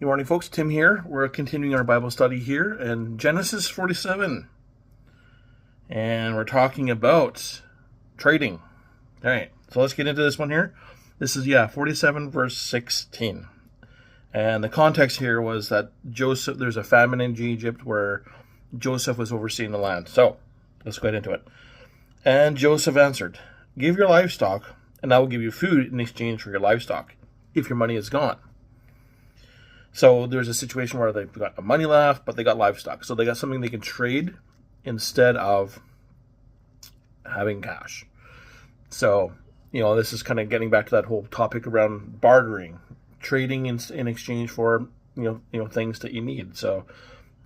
Good morning, folks. Tim here. We're continuing our Bible study here in Genesis 47. And we're talking about trading. All right, so let's get into this one here. This is, 47 verse 16. And the context here was that there's a famine in Egypt where Joseph was overseeing the land. So let's get into it. And Joseph answered, "Give your livestock, and I will give you food in exchange for your livestock, if your money is gone." So there's a situation where they've got money left, but they got livestock. So they got something they can trade instead of having cash. So, this is kind of getting back to that whole topic around bartering, trading in exchange for, things that you need. So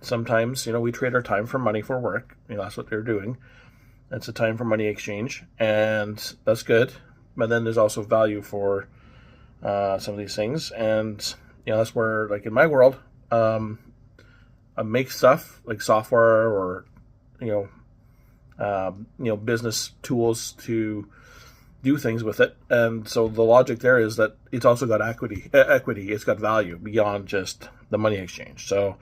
sometimes, we trade our time for money for work. That's what they're doing. That's a time for money exchange, and that's good. But then there's also value for some of these things. And that's where, like in my world, I make stuff like software or, business tools to do things with it. And so the logic there is that it's also got equity. It's got value beyond just the money exchange. So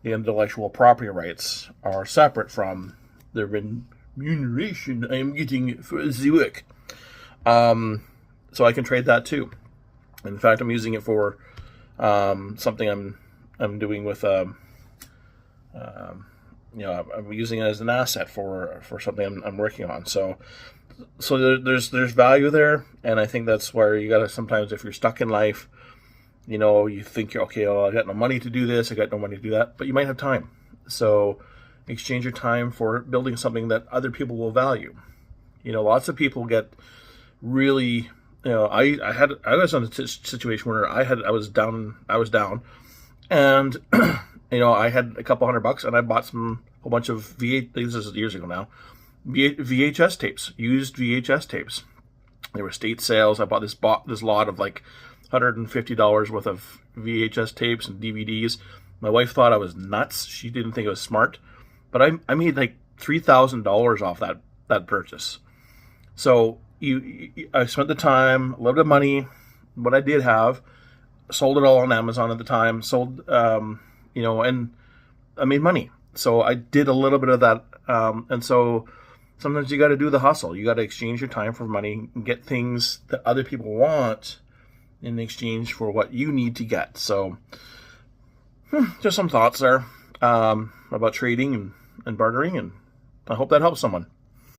the intellectual property rights are separate from the remuneration I'm getting for the work. So I can trade that too. In fact, I'm using it for something I'm doing with I'm using it as an asset for something I'm working on. So there's value there, and I think that's where you gotta sometimes, if you're stuck in life, you think, okay, well, I got no money to do this, I got no money to do that, but you might have time. So exchange your time for building something that other people will value. Lots of people get really. I was in a situation where I was down, and I had a couple $100, and I bought a whole bunch of this is years ago now, VHS tapes, used VHS tapes. There were state sales. I bought this lot of like $150 worth of VHS tapes and DVDs. My wife thought I was nuts. She didn't think it was smart, but I made like $3,000 off that purchase. So I spent the time, a little bit of money, what I did have, sold it all on Amazon at the time, and I made money. So I did a little bit of that. And so sometimes you got to do the hustle. You got to exchange your time for money and get things that other people want in exchange for what you need to get. So just some thoughts there about trading and bartering, and I hope that helps someone.